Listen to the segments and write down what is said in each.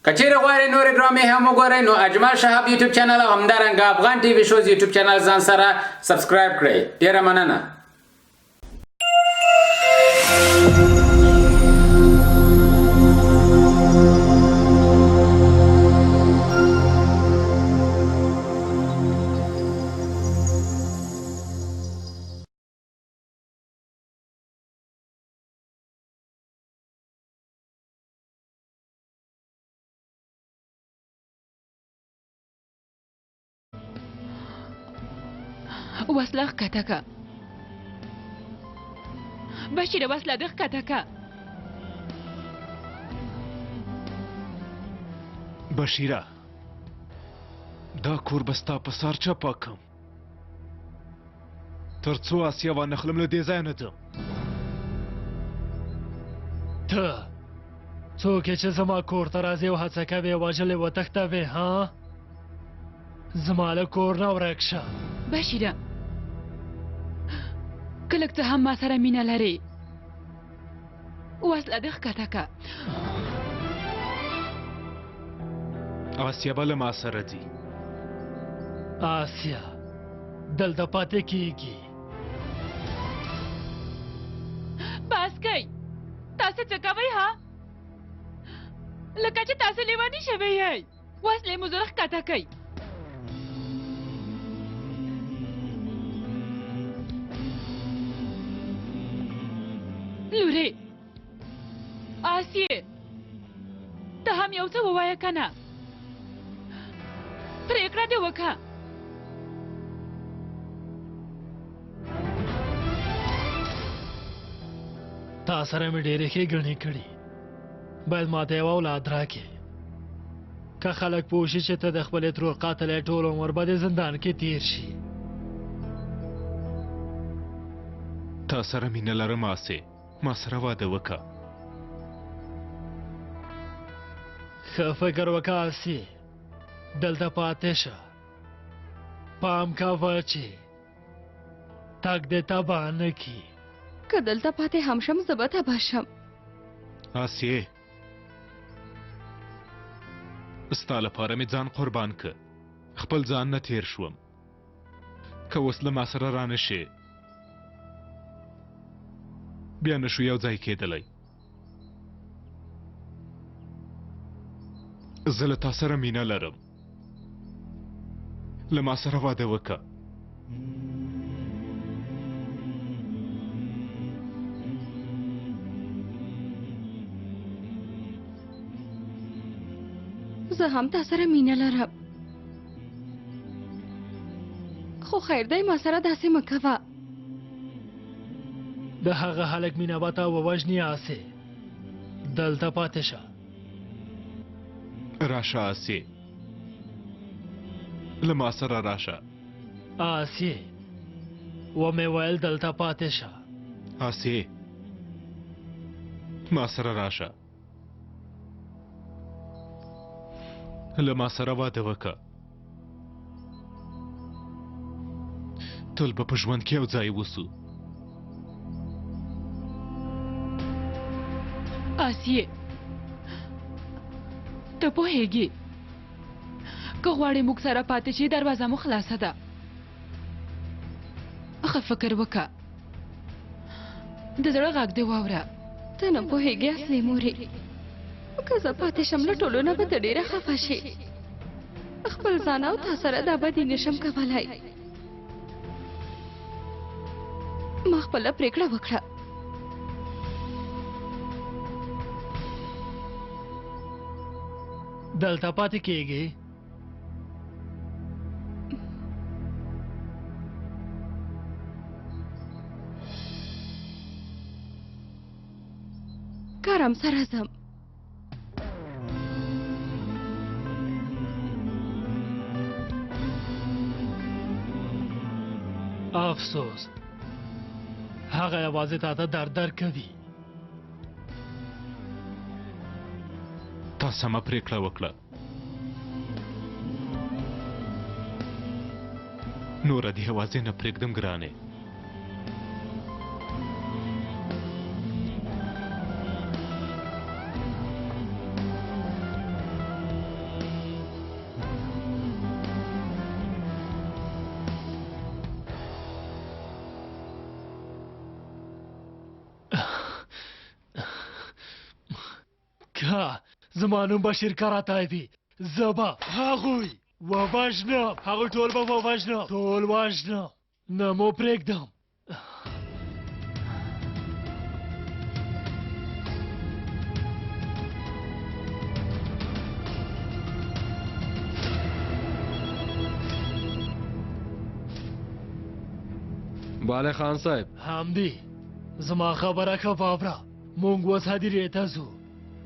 که چیرې غواړئ نورې ډرامې هم وګورئ نو اجمل شهاب یوټیوب چینل او همدارنګه افغان ټي وي شوز یوټیوب چینل ځان سره سبسکرایب کړئ. ډیره مننه. وسله ښکته که بشیره وسله دې ښکته که بشیره دا کور به ستا په سر چا پاکم تر څو آسیا وانخلم له دې ځایه نه ځم. ته څوک یې چې زما کور ته راځې او هڅه کوې وژلې وتښتوې ها زما له کور نه ورک شه. بشیره که لږ څه هم ما سره مینه لرې وسله دې ښکته که آسیا به له ما سره ځي. آسیا دلته پاتې کیږي. بس کوئ تاسو څه کوئ ها لکه چې تاسو لیوني شوي یئ. وسلې مو زړه ښکته کوئ. لورې آسیې ته هم یو څه ووایه که نه پرېکړه دې وکړه. تا سره مې ډېرې ښېګڼې کړي باید ماته یو اولاد راکې. که خلک پوه شي چې ته د خپلې ترور قاتل یې ټول عمر به دې زندان کې تیر شي. تا سره مینه لرم آسې ما سره واده وکړه. ښه فکر وکړه آسې دلته پاتې شه. پام کوه چې تګ دې تباه نه کړي. که دلته پاتې هم شم زه به تباه شم. آسیې ستا لپاره مې ځان قربان که خپل ځان نه تیر شوم. که اوس له ما سره رانه شې بیا نشو یو ځای کېدلی. زه له تا سره مینه لرم. له ما سره واده وکړه. زه هم تا سره مینه لرم خو خیر دی ما سره داسې مه کوه. د هغه هلک مینه به تا ووژني آسې دلته پاتې شه. راشه آسې له ما سره راشه. آسې ومې ویل دلته پاتې شه. آسې ما سره راشه. له ما سره واده وکړه. تل به په ژوند کې یو ځای اوسو. آسیې ته پوهېږې که غواړې موږ سره پاتې شي دروازه مو خلاصه ده. ښه فکر وکړه د زړه غږ دې واوره. ته نه پوهېږې اصلي مورې که زه پاتې شم له ټولو نه به ته ډېره خفه شې. خپل ځان او تا سره دا بدي نشم کولی. ما خپله پرېکړه وکړه. دلته پاتې کېږي. کارم سره ځم. افسوس هغه یوازې تا ته درد درکوي. تا سمه پرېکړه وکړه. نوره دې یوازې نه پرېږدم ګرانې. ها زما نوم بشیر کاراتای دی زه به هغوی ووژنم هغوی ټول به ووژنم ټول وژنم نه مو پرېږدم باله خان صاحب همدی زما خبره که واوره مونږ اوس هدیرې ته ځو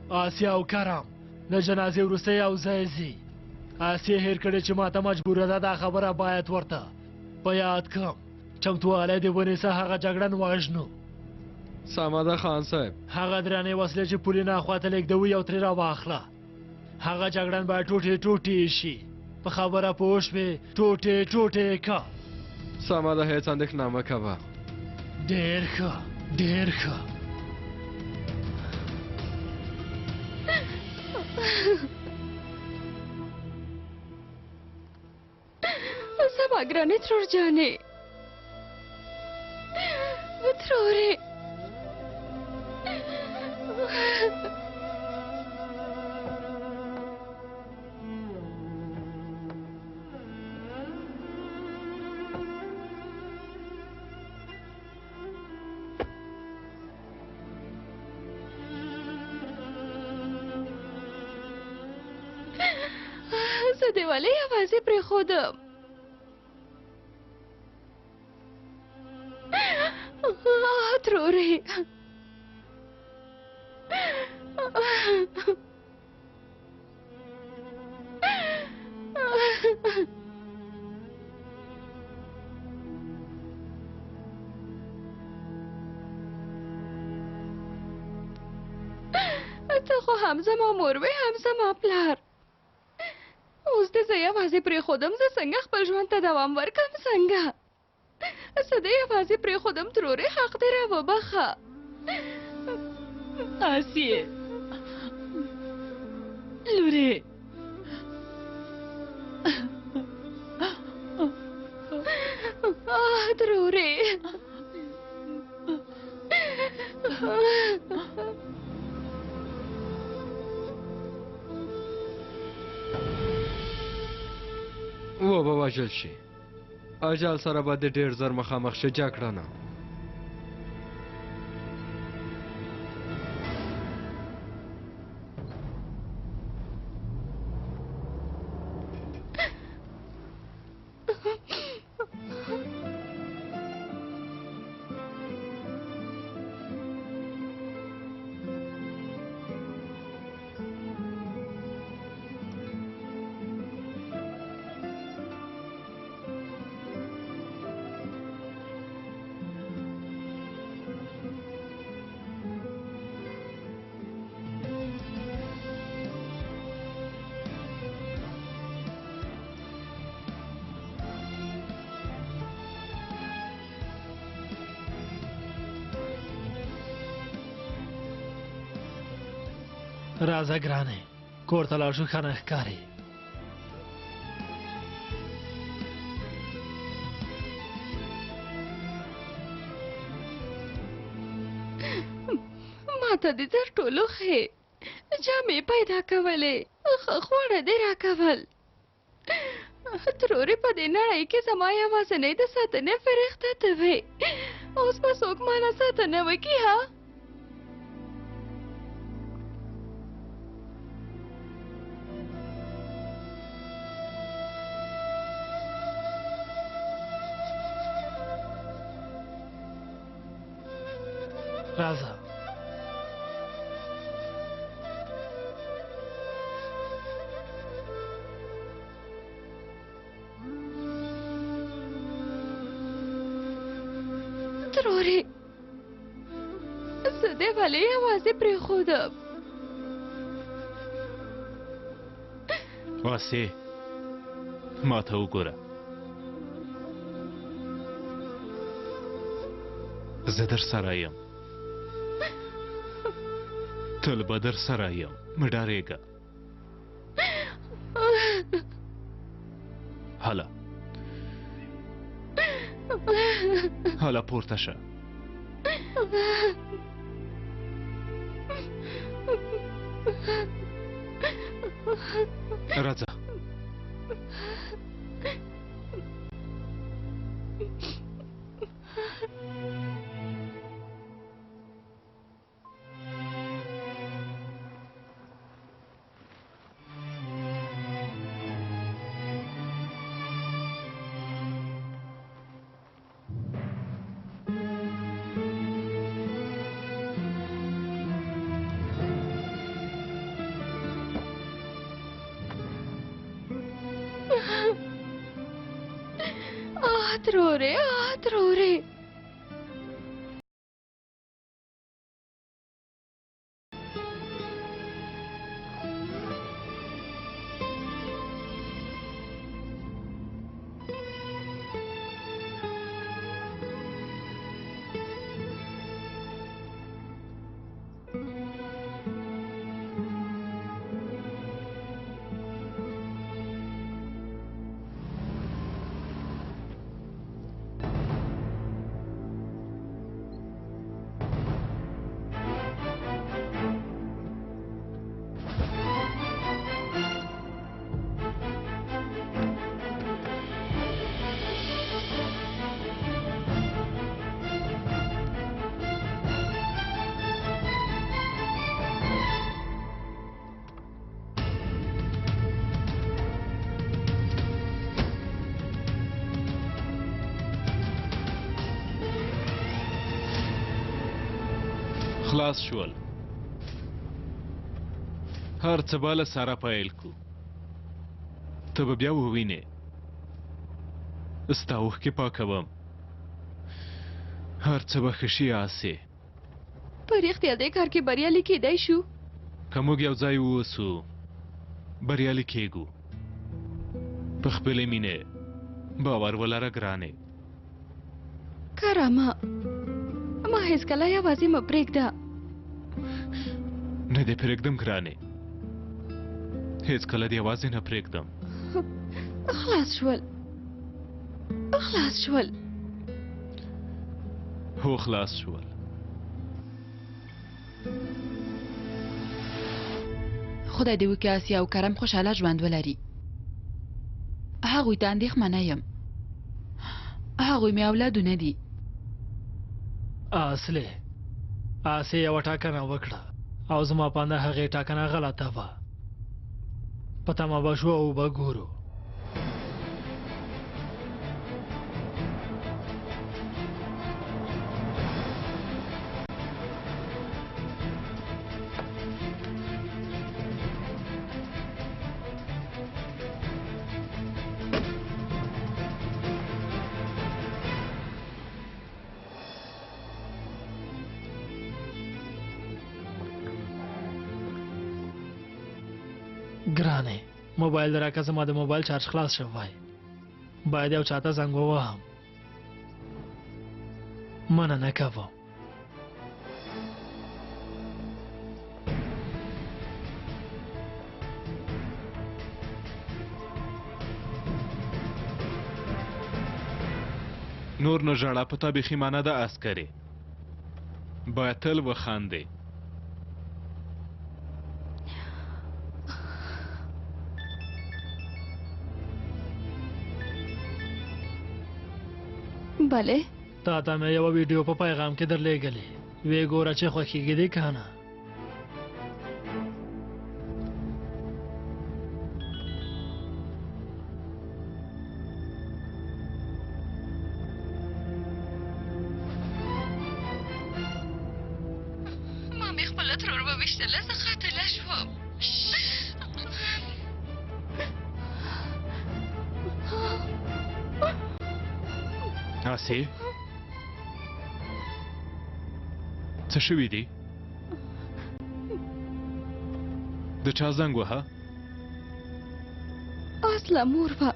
آسیا او کرم له جنازې وروسته یو ځای ځي آسیا هېر کړې چې ماته مجبوره ده دا خبره باید ورته په یاد کړم چمتوالی دې ونیسه هغه جګړن وژنو سمه ده خان صاحب هغه درنې وسلې چې پولې نه خواته لېږدوي او ترې راواخله هغه جګړن باید ټوټې ټوټې شي په خبره پوه شوې ټوټې ټوټې که سمه ده هیڅ اندېښنه مه کوه ډېر ښه ډېر ښه زما ګرانې ترور جانې ترورې زه دې ولې یوازې پرېښودم ترورې ته خو هم زما مور وې هم زما پلار اوس دې زه یوازې پرېښودم زه څنګه خپل ژوند ته دوام ورکړم څنګه زه دې یوازې پرېښودم ترورې حق دې راوبخه آسیې لورې ترورې و به وژل شي اجل سره به د ډېر زر مخامخ شي جګړه نه راځه ګرانې کور ته لاړ شو ښه نه ښکاري ماته دې تر ټولو ښې جامې پیدا کولې ښه خواړه دې راکول ترورې په دې نړۍ کې زما یوازینۍ د ساتنې فرښته ته وې اوس به څوک ماله ساتنه وکړي ها راځه ترورې زه دې ولې یوازې پرېښودم آسې ما ته وګوره زه در سره یم تل به در سره یم مه ډارېږه هله هله پورته شه راځه. रो रे. خلاص شول. هر څه به له سره پیل کو. ته به بیا ووینې. ستا اوښکې پاکوم. هر څه به ښه شي آسې. په رښتیا دې کار کې بریالي کېدای شو؟ که موږ یو ځای واوسو بریالي کېږو. په خپلې مینې باور ولره ګرانې. کرامه ما هیڅکله یوازې مه پرېږده. نه دې پرېږدم ګرانې. هېڅکله دې یوازې نه پرېږدم. خلاص شول. هو خلاص شول. خدای دې وکړي آسیا او کرم خوشحاله ژوند ولري. هغوی ته اندېښمنه یم. هغوی مې اولادونه دي. آسې یوه ټاکنه وکړه او زما په اند هغې ټاکنه غلطه وه. په تمه به شو او به ګورو. ګرانې موبایل راکه. زما د موبایل چارج خلاص شوی. باید یو چاته زنګ ووهم. مننه کوم. نور نه ژړه. په تا بیخي مانه ده عسکرې. باید تل وخاندې. بله تا ته مې یوه ویډیو په پیغام کې درلېږلې. ویې ګوره چې خوښېږي دې که نه. ما مې خپله ترور وویشتله. زه خاتله شوم. آسې څه شوي دي؟ د چا زنګ وهه؟ اصله مور وه.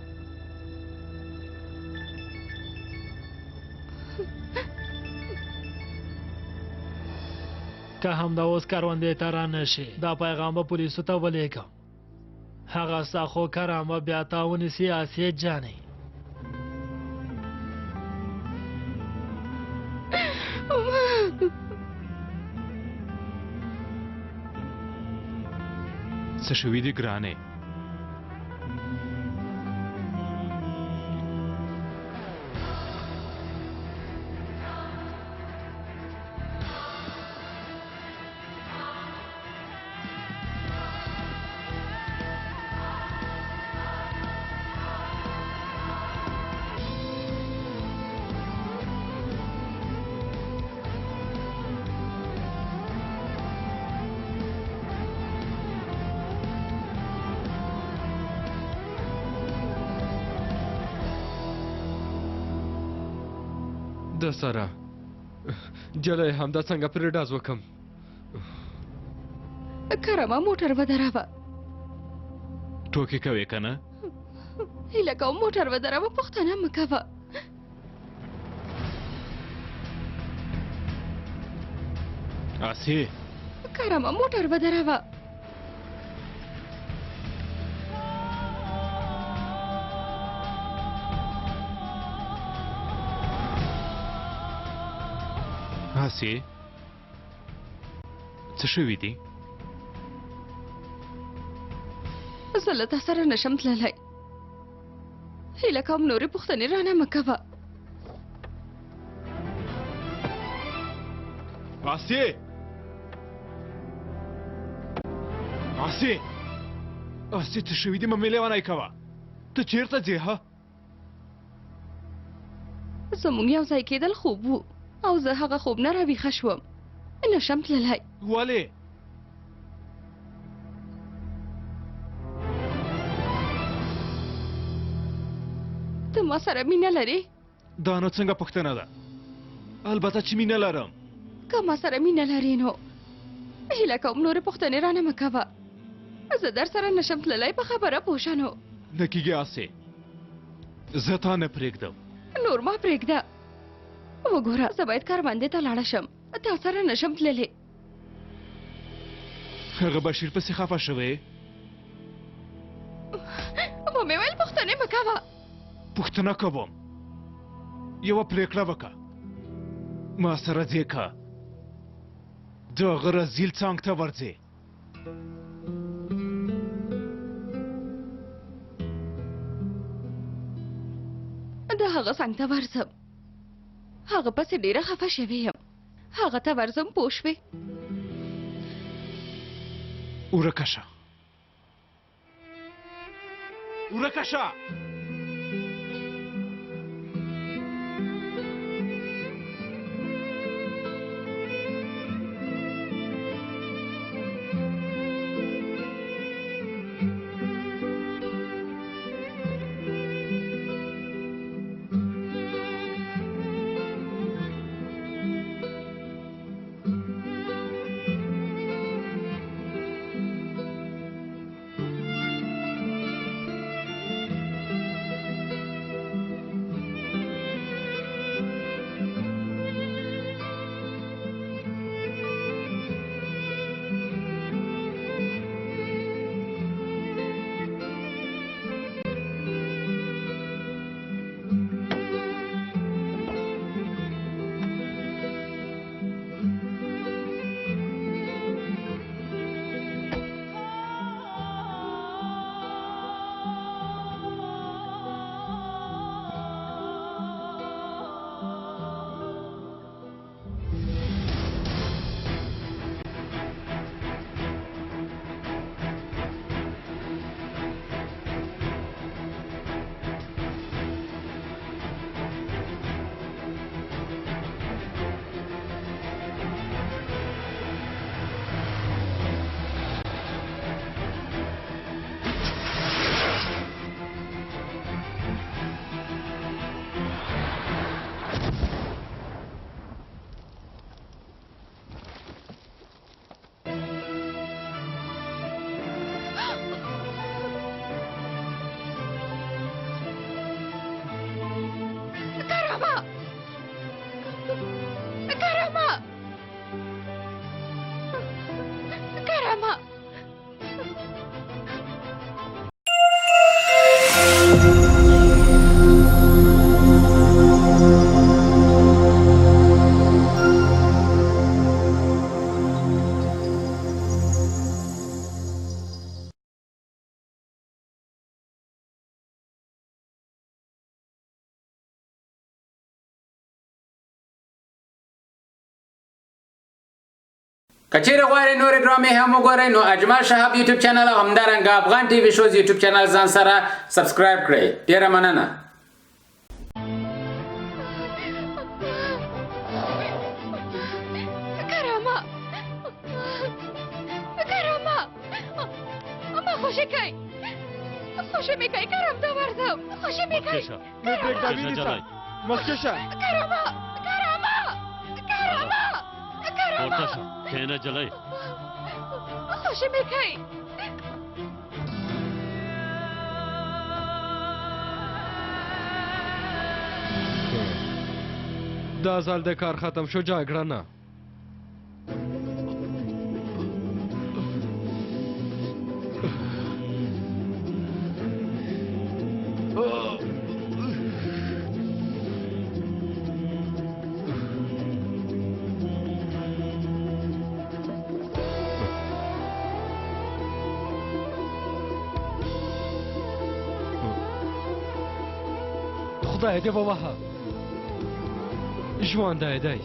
که همدا اوس کروندې ته رانشي دا پیغام به پولیسو ته ولېږم. هغه ستا خو کرامه بیا تا ونیسي آسیې جانې. څه شوي دي ګرانې؟ د سره جلای همدا څنګه پرې ډاز وکم. کرمه موټر ودراوه. ټوکې کوې که نه؟ هیله کوم موټر ودراوه، پوښتنه مه کوه. آسې کرمه موټر ودراوه. آسې څه شوي دي؟ زه له تا سره نشم تللی. هیله کوم نورې پوښتنې رانه مه کوه. آسې آسې آسې څه شوي دي؟ مه مې لیونی کوه. ته چېرته ځې ها؟ زموږ یو ځای کېدل خوب وو او زه هغه خوب نه راویښه شوم. نشم تللی. ولې؟ ته ما سره مینه لرې؟ دا نو څنګه پوښتنه ده؟ البته چې مینه لرم. که ما سره مینه لرې نو هیله کوم نورې پوښتنې رانه مه کوه. زه در سره نشم تللی، په خبره پوه شه نو. نه کېږي آسې، زه تا نه پرېږدم. نور ما پرېږده. وګوره زه باید کارمندې ته لاړه شم، تا سره نشم تللی. هغه بشیر پسې خفه شوی؟ ومې ویل پوښتنې مه کوه. پوښتنه کوم. یوه پرېکړه وکړه، ما سره ځې که د هغه رزیل څانګ ته ورځې؟ د هغه څنګ ته ورځم. هغه پسې ډېره خفه شوې یم. هغه ته ورځم، پوه شوې؟ ورکه شه، ورکه شه. که چیرې غواړئ نورې ډرامې هم وګورئ نو اجمل شهاب یوټیوب چینل او همدارنګه افغان ټي وي شوز یوټیوب چینل ځان سره سبسکرایب کړئ. ډیره مننه. خوشی کوي خوشی می کوي کرم ته ورځم خوشی می کوي مخکشه کرامه کینه جلای خوشی می کوي دا ځل د کار ختم شو جګړه نه خدای دې ووهه ژوندی دی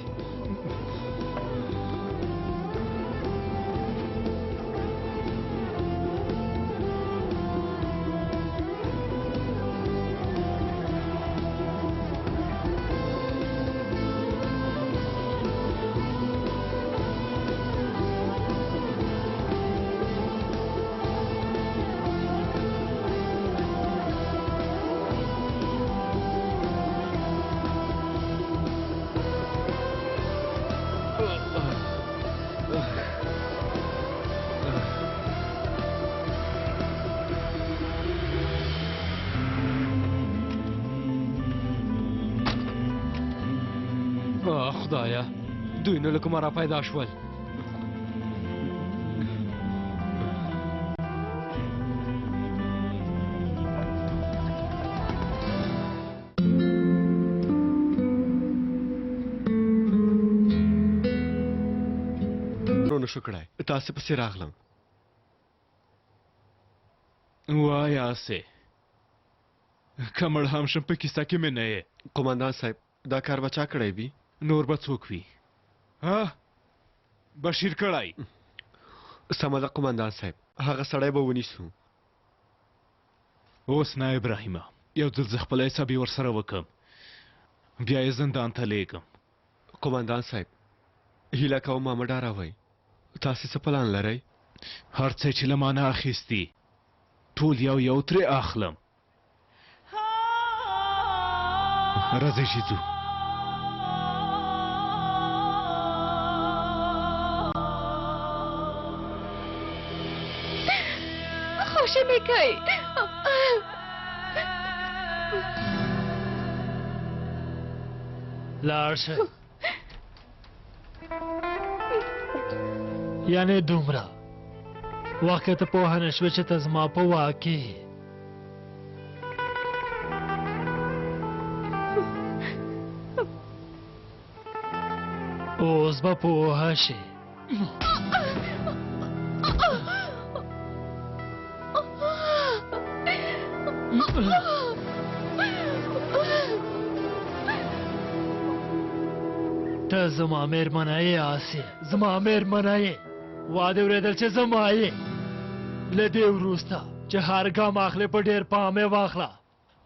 خدایا دوی نو له کومه را پیدا شول نشو کړای تاسو پسې راغلم وای آسې که مړ هم شم په کیسه کې مې نه یې قومندان صاحب دا کار به چا کړی وي نور به څوک وي بشیر کړی سمه ده قومندان صاحب هغه سړی به ونیسو اوس نه ابراهیمه یو ځل زه خپل حساب یې ورسره وکړم بیا یې زندان ته لیږم قومندان صاحب هیله کوم مه ډاروئ تاسې څه پلان لرئ هر څه چې له ما نه اخیستي ټول یو یو ترې اخلم راځئ چې ځو خوشی می کوي لاړ شه یعنې دومره وخت ته پوهه نه شوه چې ته زما په واک کې اوس به پوهه شې ته زما مېرمنه یې آسې زما مېرمنه یې واده اورېدل چې زما یې له دې وروسته چې هر ګام اخلې په ډېر پام یې واخله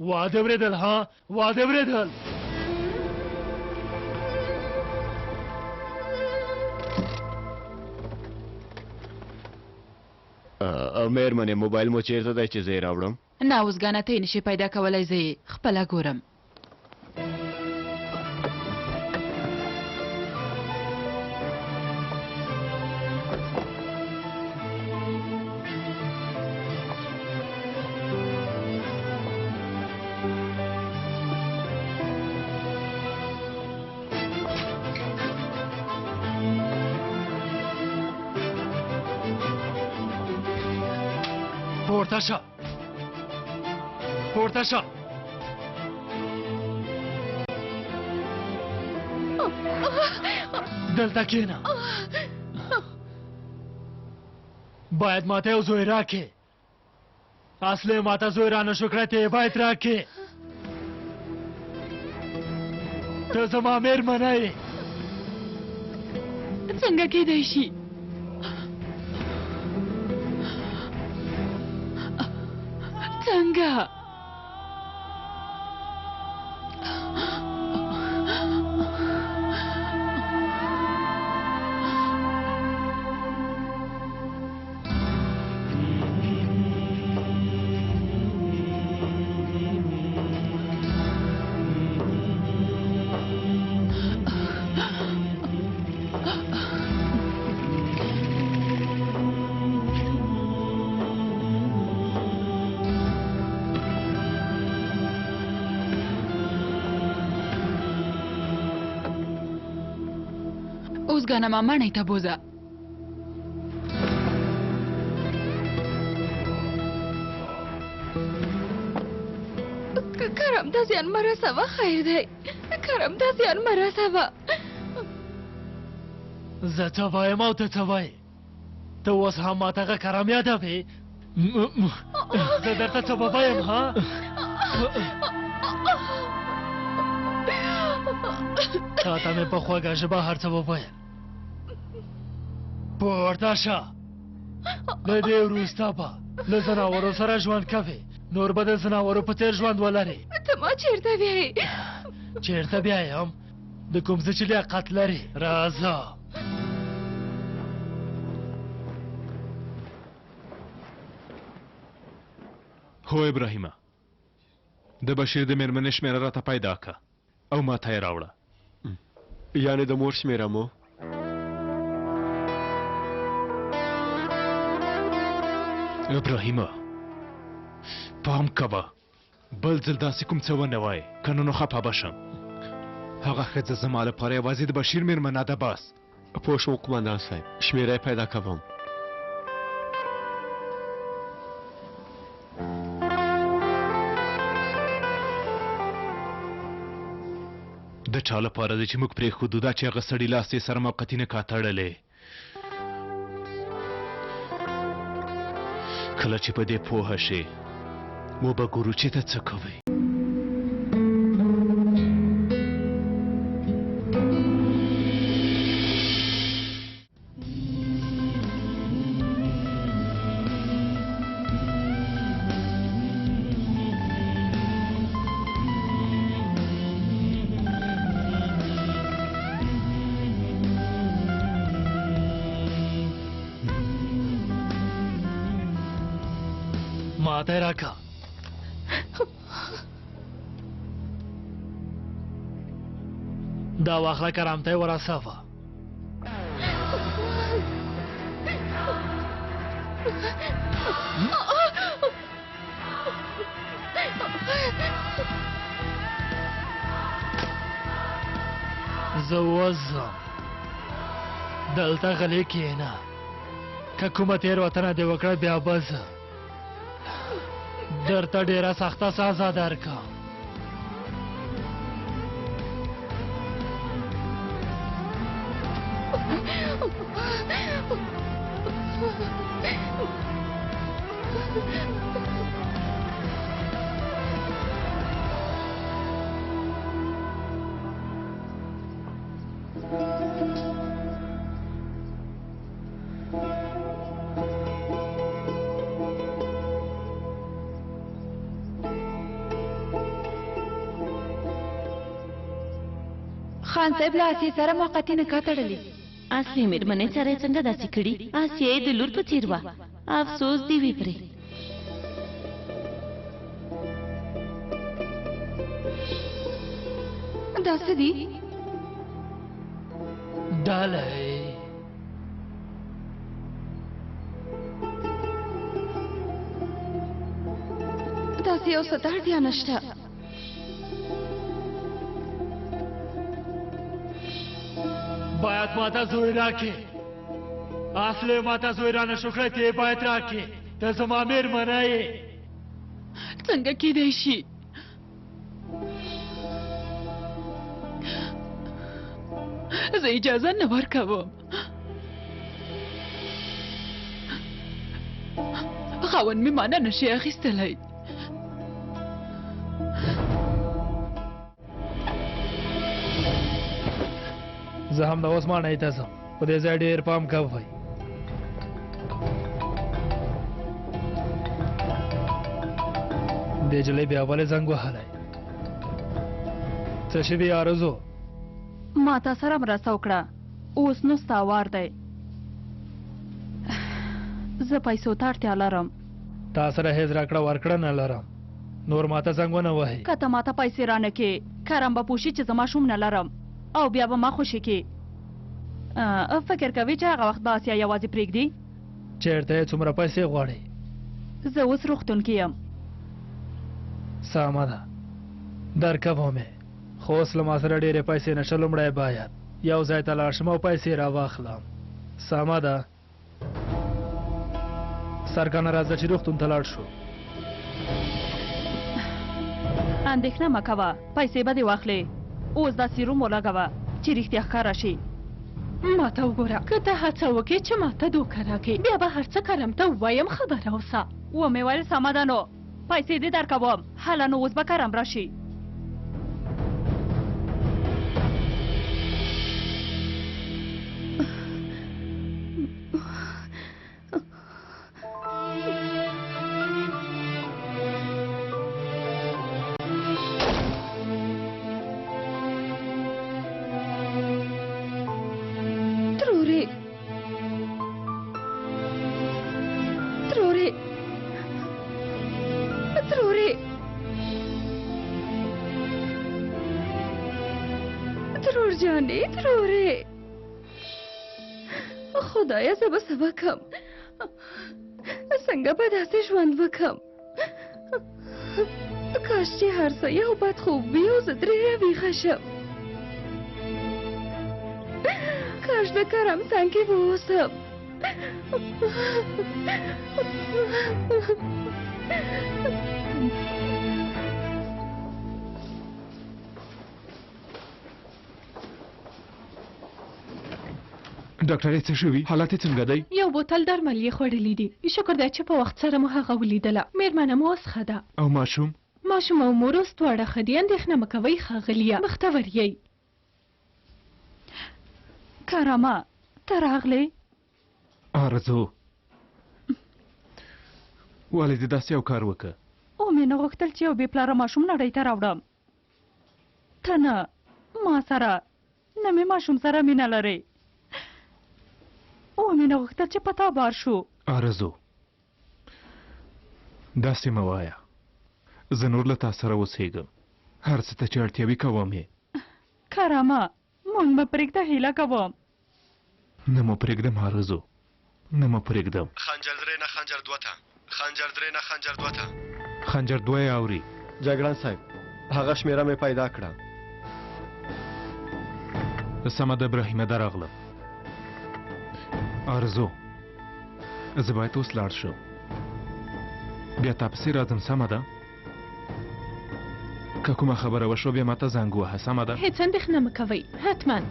واده اورېدل ها واده اورېدل مېرمنې موبایل مو چیرته دی چې زه یې راوړم نه اوسګانه ته یې نشي پیدا کولی زه یې خپله ګورم پورته شه پورته شه دلته کښېنه باید ماته یو زوی راکې اصلي ماته زوی را نشو کړی ته یې باید راکې ته زما مېرمنه یې څنګه کېدای شي څنګه اوس ګانا ماما نه ته بوزه کرم ته زیان مرسوه خیر دی کرم ته زیان مرسوه زه څه وایم او ته څه وایې ته اوس هم ما ته کرم یادوې زه درته څه به وایم ها تا ته مې په خوږه ژبه هر څه وویل پورته شه له دې وروسته به له ځناورو سره ژوند کوې نور به د ځناورو په څېر ژوند ولرې ته ما چیرته بیایې چېرته بیایم د کوم څه چې لیاقت لري راځه هو ابراهیمه د بشیر د میرمنې شمېره راته پیدا که او ما ته یې راوړه یعنې د مور شمېره مو ابراهیمه پام کوه بل ځل داسې کوم څه ونه وایې که نه نو خفه به شم هغه ښځه زما لپاره یوازې د بشیر میرمنه ده بس پوه شوم قمندان صاحب شمېره یې پیدا کوم د چا لپاره دی چې موږ پرېښودو دا چې هغه سړي لاس یې سره موقتي نکاح تړلې کله چې په دې پوهه شي مو به ګورو چې ته څه کوئ ماته یې راکړه دا واخله کرم ته یې ورسوه زه اوس ځم دلته غلی کښېنه که کومه تېروتنه دې وکړه بیا به زه درته ډېره سخته سزا درکړم خان صاحب له اسیې سره موقتي نکاح تړلې اصلي مېرمنې سره یې څنګه داسې کړي اسیه یې د لور په څېر وه افسوس دې وي پرې دا څه دي ډالۍ داسې یو څه ته اړتیا نشته باید ماته زوی راکې اصلي ماته زوی رانه شو کړی ته یې باید راکې ته زما مېرمنه یې څنګه کېدای شي زه اجازه نه ورکوم خاوند مې مانه نشي اخیستلی زه هم د اوس ماڼۍ ته ځم په دې ځای ډېر پام کوئ دې جلۍ بیا ولې زنګ وهلی څه شوي آرزو ما تا سره مرسته وکړه اوس نو ستا وار دی زه پیسو ته اړتیا لرم تا سره هیڅ راکړه ورکړه نه لرم نور ماته زنګ ونه وهي که ته ماته پیسې رانه کې کرم به پوشي چې زه ماشوم نه لرم او بیا به ما خوشي کې فکر کوي چې هغه وخت به اسیا یوازې پرېږدي چېرته یې څومره پیسې غواړې زه اوس روغتون کې یم سمه ده درکوم یې خو اوس له ما سره ډېرې پیسې نشته لومړی باید یو ځای ته لاړ شم او پیسې راواخلم سمه ده سرګانه راځه چې روغتون ته لاړ شو اندېښنه مه کوه پیسې به دې واخلې اوس دا سیروم ولګوه چې رښتیا ښکاره شي ما ته وګوره که ته هڅه وکړې چې ما ته دوکه راکړې بیا به هر څه کرم ته ووایم خبره اوسه ومې ویل سمه ده نو پیسې دې درکوم هله نو اوس به کرم راشي خدایا زه به څه وکړم څنګه به داسې ژوند وکړم کاش چې هر څه یو بد خوب وي او زه ترې راویښه شم کاش د کرم څنګ کې به اوسم ډاکټرې څه شوي حالت یې څنګه دی یو بوتل درمل یې خوړلي دي شکر دی چې په وخت سره مو هغه ولیدله مېرمنه مو اوس ښه ده او ماشوم ماشوم او مور اوس دواړه ښه دي اندېښنه مه کوئ ښاغلیه بختور یئ کرامه ته راغلې آرزو ولې دې داسې یو کار وکړه او مې نه غوښتل چې یو بې پلاره ماشوم نړۍ ته راوړم ته نه ما سره نه مې ماشوم سره مینه لرې او مې نه غوښتل چې په تا بار شو آرزو داسې مه وایه زه نور له تا سره اوسېږم هر څه ته چې اړتیا وي کوم یې کرامه مونږ به پرېږده هیله کوم نه مو پرېږدم آرزو نه مو پرېږدم خنجر درې نه خنجر دوه ته خنجر درې نه خنجر دوه ته خنجر دوه یې اوري جګړن صاحب هغه شمیره مې پیدا کړه سمه ده ابراهیمه درغلم آرزو زه باید اوس لاړ شم بیا تا پسې راځم سمه ده که کومه خبره وشوه بیا ماته زنګ ووهه سمه ده هېڅ اندېښنه مه کوئ حتما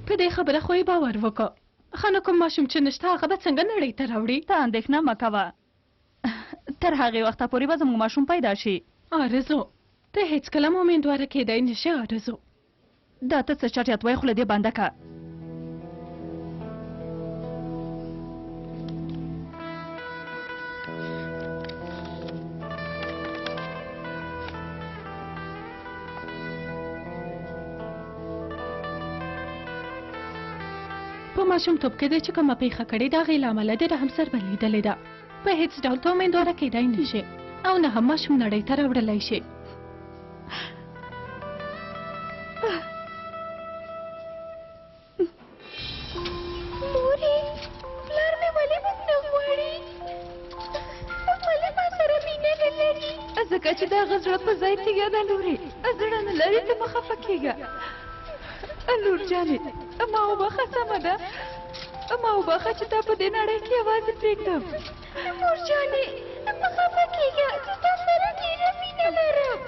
په دې خبره خو یې باور وکړه ښه نو کوم ماشوم چې نشته هغه به څنګه نړۍ ته راوړي ته اندېښنه مه کوه تر هغې وخته پورې به زموږ ماشوم پیدا شي آرزو ته هېڅکله مو امیندواره کېدی نشې آرزو دا ته څه چټیات وایې خوله دې بنده که په ماشومتوب کې دی چې کومه پېښه کړې د هغې له امله دې رحم سر به لیدلې ده په هېڅ ډول ته امیندواره کېدی نشې او نه هم ماشوم نړۍ ته راوړلی شي مورې پلار مې ولې موږ نه غواړي ولې ما سره مینه نه لري ځکه چې د هغه زړه په ځای تیږه ده لورې زړه نه لري ته مه خفه کېږه لور جانې ما وبخه سمه ده ما وبخه چې تا په دې نړۍ کې یوازې پرېږدم مور جانې مه خفه کېږه زه تا سره ډېره مینه لرم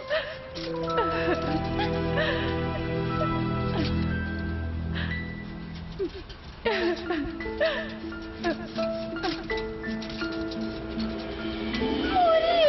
مورې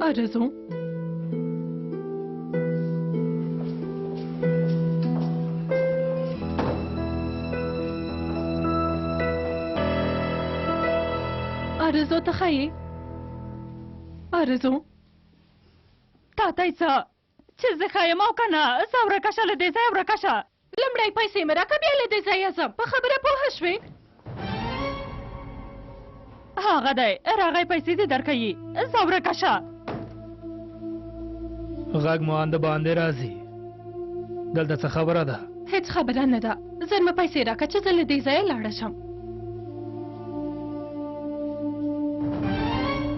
آرزو آرزو ته ښایي آرزو تا ته یې څه چې زه ښایم او که نه ځه ورکه شه له دې ځایه ورکه شه لومړی پیسې مې راکړه بیا له دې ځایه ځم په خبره پوه شوې هغه دی راغی پیسې دې درکوي ځه ورکه شه غږ مو انده باندې راځي دلته څه خبره ده هیڅ خبره نه ده زر مې پیسې راکړه چې زه له دې ځایه لاړه شم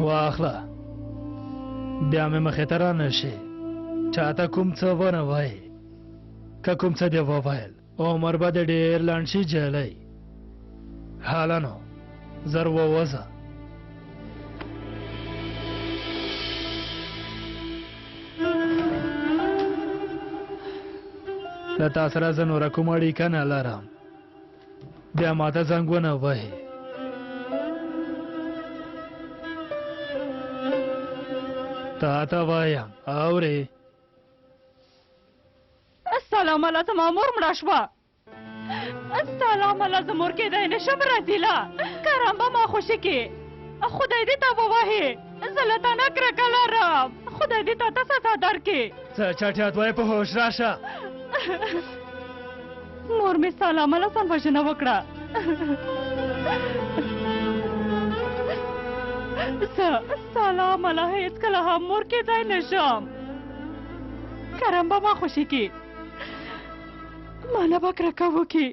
واخله بیا مې مخې ته را نه شي چاته کوم څه ونه وایي که کوم څه دې وویل عمر به دې ډېر لنډ شي جلی حالا نو زر ووځه له تا سره زه نوره کوم اړیکه نه لرم بیا ماته زنګ ونه وهي تا ته وایم اورې السلام الله زما مور مړه شوه السلام الله زه مور کېدی نه شم رزیله کرامبه ما خوشي کې خدای دې تا ووهې زه له تا نه کرکه لرم خدای دې تا ته سزا درکړي څه چټیات وایې په هوش راشه مور مې سلام الله ځان وژنه وکړه زه سلام الله هېڅکله هم مور کېدی نه شم کرامبه ما خوشي کې مانه به کرکه وکړي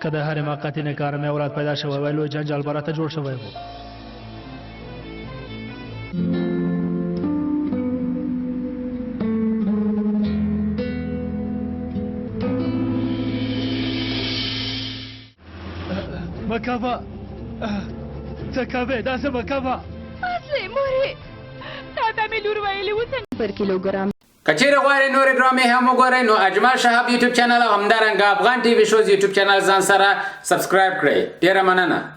که د هرې موقتې نه کارمې اولاد پیدا شوی وای لوی جنجال به راته جوړ شوی و مه کوه څه کوې داسې مه کوه اصلي مورې تا ته مې لور ویلي و څنګه پر کیلوګرام کچېرې غواړئ نورې ډرامې هم وګورئ نو اجمل شهاب یوټیوب چینل او همدارنګه افغان ټي وي شوز یوټیوب چینل ځان سره سبسکرایب کړئ ډېره مننه